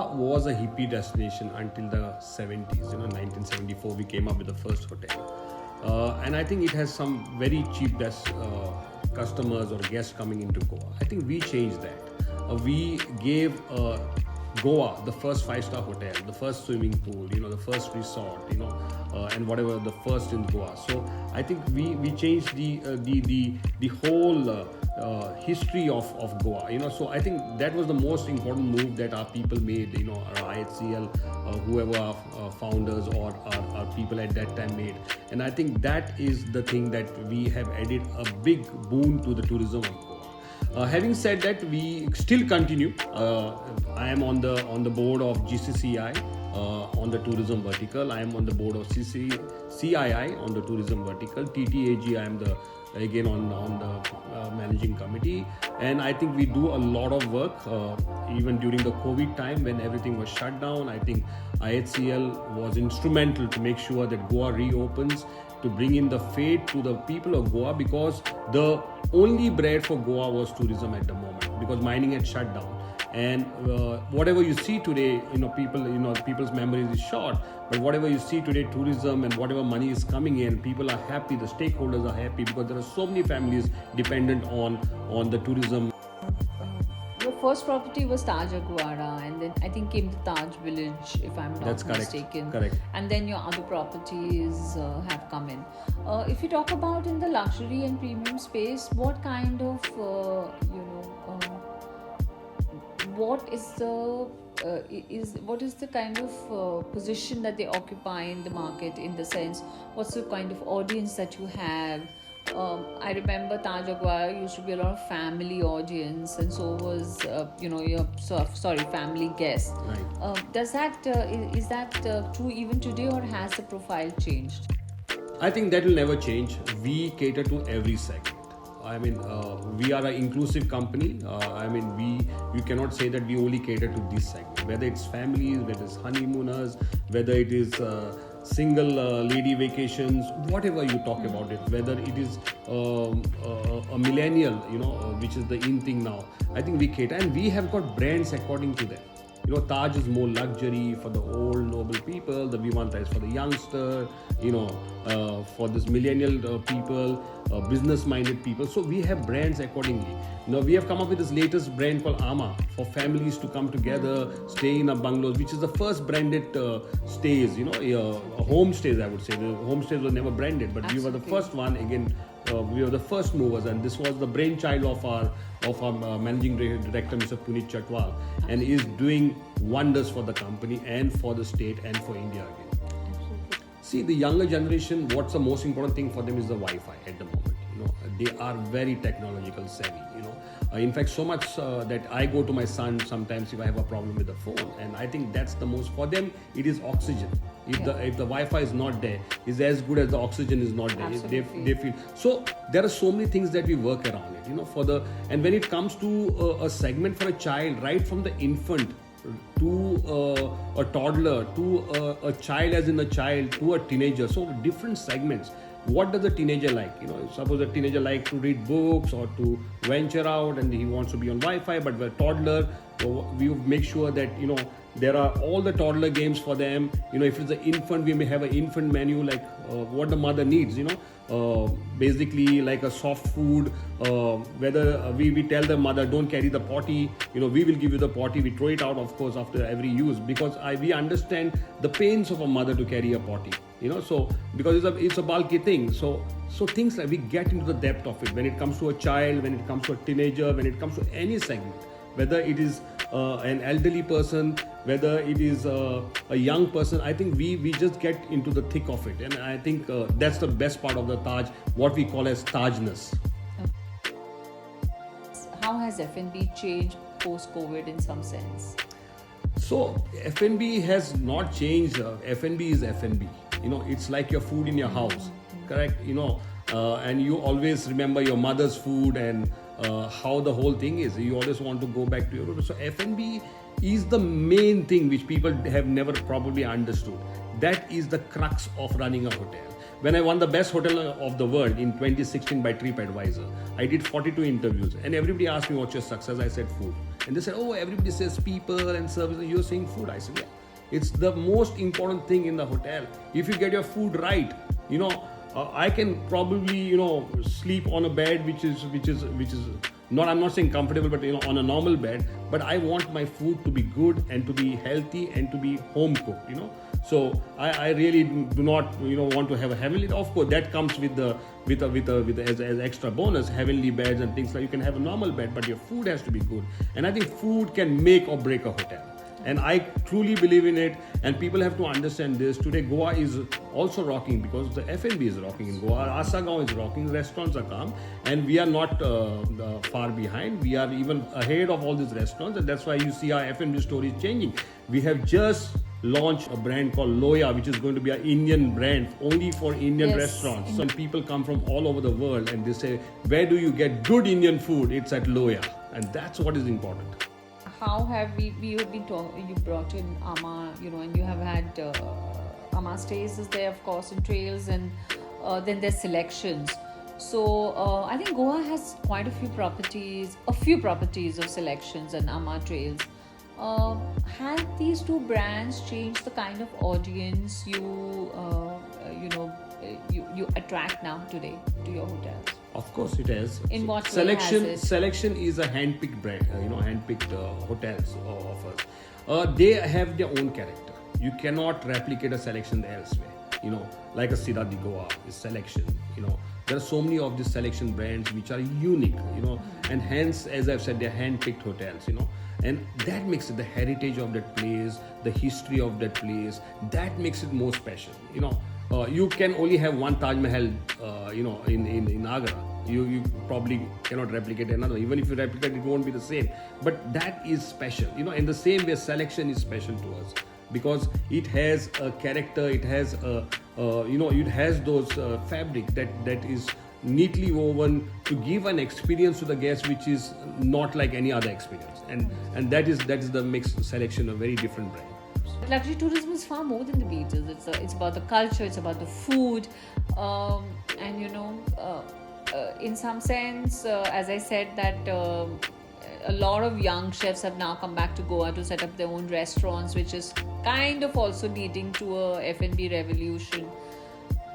Goa was a hippie destination until the 70s. 1974 we came up with the first hotel. And I think it has some very cheap customers or guests coming into Goa. I think we changed that. We gave Goa the first five-star hotel, the first swimming pool, the first resort, and whatever the first in Goa. So I think we changed the whole history of Goa. So I think that was the most important move that our people made. Our IHCL, whoever our founders or our people at that time made, and I think that is the thing that we have added a big boon to the tourism of Goa. Having said that, we still continue. I am on the board of GCCI on the tourism vertical. I am on the board of CII on the tourism vertical. TTAG, I am again on the managing committee, and I think we do a lot of work even during the COVID time when everything was shut down. I think IHCL was instrumental to make sure that Goa reopens, to bring in the faith to the people of Goa, because the only bread for Goa was tourism at the moment, because mining had shut down. And whatever you see today, people's memories is short, but whatever you see today, tourism and whatever money is coming in, people are happy, the stakeholders are happy, because there are so many families dependent on the tourism. Your first property was Taj Aguara, and then I think came the Taj Village, if I'm not mistaken. Correct. And then your other properties have come in. If you talk about in the luxury and premium space, what kind of, what is the kind of position that they occupy in the market, in the sense, what's the kind of audience that you have? I remember Taj Aguara used to be a lot of family audience, and so was family guests. Right. Is that true even today, or has the profile changed? I think that will never change. We cater to every segment. I mean, we are an inclusive company. You cannot say that we only cater to this segment. Whether it's families, whether it's honeymooners, whether it is single lady vacations, whatever you talk about it, whether it is a millennial, which is the in thing now. I think we cater, and we have got brands according to them. Taj is more luxury for the old noble people. The Vivanta is for the youngster, for this millennial people, business-minded people. So we have brands accordingly. Now we have come up with this latest brand called Ama for families to come together, stay in a bungalows, which is the first branded stays. Homestays, I would say. The homestays were never branded, but Absolutely. We were the first one. Again, we were the first movers, and this was the brainchild of our managing director, Mr. Puneet Chhatwal, and is doing wonders for the company and for the state and for India again. Absolutely. See, the younger generation, what's the most important thing for them is the Wi-Fi at the moment. They are very technological savvy. In fact, so much that I go to my son sometimes if I have a problem with the phone, and I think that's the most for them. It is oxygen. If the Wi-Fi is not there, is as good as the oxygen is not there. They feel so. There are so many things that we work around it. And when it comes to a segment for a child, right from the infant to a toddler, to a child as in a child, to a teenager. So different segments. What does a teenager like? Suppose a teenager like to read books or to venture out, and he wants to be on Wi-Fi. But a toddler, we make sure that there are all the toddler games for them. If it's an infant, we may have an infant menu like what the mother needs. Basically like a soft food. Whether we tell the mother, don't carry the potty. We will give you the potty. We throw it out, of course, after every use, because we understand the pains of a mother to carry a potty. So because it's a bulky thing. So things like we get into the depth of it when it comes to a child, when it comes to a teenager, when it comes to any segment, whether it is an elderly person, whether it is a young person. I think we just get into the thick of it, and I think that's the best part of the Taj, what we call as Tajness. How has F&B changed post-COVID in some sense? So F&B has not changed. F&B is F&B. It's like your food in your house, correct? And you always remember your mother's food and how the whole thing is. You always want to go back to your root. So F&B is the main thing which people have never probably understood. That is the crux of running a hotel. When I won the best hotel of the world in 2016 by TripAdvisor, I did 42 interviews, and everybody asked me, what's your success? I said food. And they said, oh, everybody says people and service, and you're saying food. I said, yeah, it's the most important thing in the hotel. If you get your food right, I can probably sleep on a bed which is not, I'm not saying comfortable, but on a normal bed, but I want my food to be good and to be healthy and to be home cooked. So I really do not want to have a heavenly. Of course, that comes with as extra bonus, heavenly beds and things like. You can have a normal bed, but your food has to be good. And I think food can make or break a hotel. And I truly believe in it, and people have to understand this. Today, Goa is also rocking because the F&B is rocking in Goa. Asagaon is rocking, restaurants are calm, and we are not far behind. We are even ahead of all these restaurants, and that's why you see our F&B story is changing. We have just launched a brand called Loya, which is going to be an Indian brand only for Indian restaurants. So when people come from all over the world and they say, where do you get good Indian food? It's at Loya, and that's what is important. How have we have been talking, you brought in Ama, and you have had Ama Stays is there, of course, and Trails, and then there's Selections. So I think Goa has quite a few properties of Selections and Ama Trails. Have these two brands changed the kind of audience you attract now today to your hotels? Of course it has. In what way has it? Selection is a hand-picked brand, hand-picked hotels offers. They have their own character. You cannot replicate a Selection elsewhere. Like a Siddharth di Goa is Selection. There are so many of these Selection brands which are unique. And hence, as I've said, they're hand-picked hotels. And that makes it the heritage of that place, the history of that place. That makes it more special. You can only have one Taj Mahal, in Agra. You probably cannot replicate another. Even if you replicate, it won't be the same. But that is special. In the same way, Selection is special to us because it has a character. It has it has those fabric that is neatly woven to give an experience to the guest which is not like any other experience. And that is the makes Selection a very different brand. Luxury tourism is far more than the beaches. It's about the culture, it's about the food, and in some sense, as I said, that a lot of young chefs have now come back to Goa to set up their own restaurants, which is kind of also leading to a F&B revolution.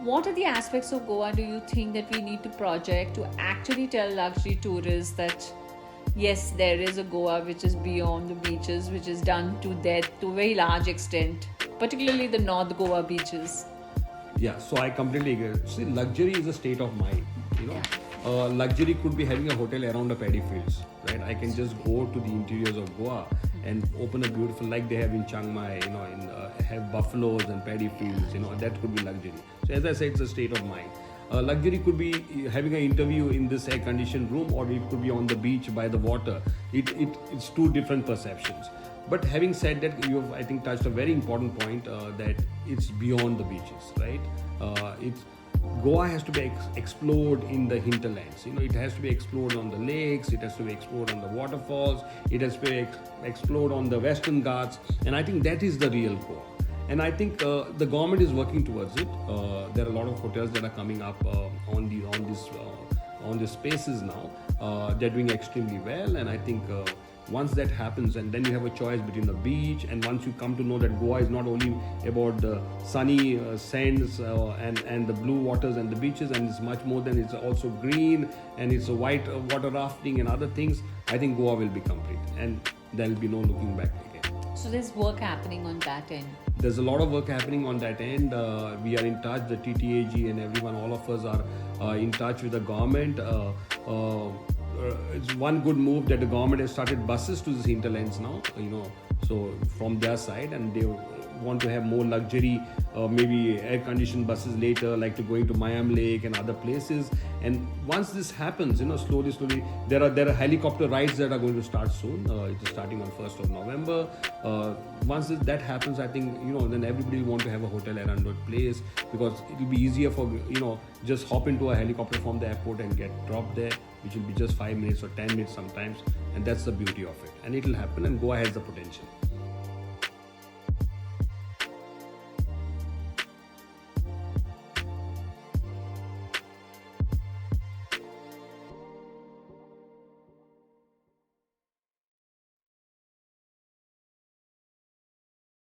What are the aspects of Goa do you think that we need to project to actually tell luxury tourists that yes, there is a Goa which is beyond the beaches, which is done to death to a very large extent, particularly the North Goa beaches? Yeah, so I completely agree. See, luxury is a state of mind. Luxury could be having a hotel around the paddy fields, right? I can just go to the interiors of Goa and open a beautiful, like they have in Chiang Mai, have buffaloes and paddy fields, that could be luxury. So as I said, it's a state of mind. Luxury could be having an interview in this air-conditioned room, or it could be on the beach by the water. It's two different perceptions. But having said that, you have, I think, touched a very important point that it's beyond the beaches, right? Goa has to be explored in the hinterlands. It has to be explored on the lakes. It has to be explored on the waterfalls. It has to be explored on the Western Ghats. And I think that is the real Goa. And I think the government is working towards it. There are a lot of hotels that are coming up on these spaces now. They're doing extremely well, and I think once that happens, and then you have a choice between the beach, and once you come to know that Goa is not only about the sunny sands and the blue waters and the beaches, and it's much more than it's also green and it's a white water rafting and other things, I think Goa will be complete, and there will be no looking back again. So there's work happening on that end. There's a lot of work happening on that end. We are in touch, the TTAG and everyone, all of us are in touch with the government. It's one good move that the government has started buses to these hinterlands now, so from their side, and they want to have more luxury, maybe air-conditioned buses later, like to going to Mayam Lake and other places. And once this happens, slowly, there are helicopter rides that are going to start soon. It's starting on 1st of November. Once that happens, I think, then everybody will want to have a hotel around that place, because it will be easier for, just hop into a helicopter from the airport and get dropped there, which will be just 5 minutes or 10 minutes sometimes. And that's the beauty of it. And it will happen, and Goa has the potential.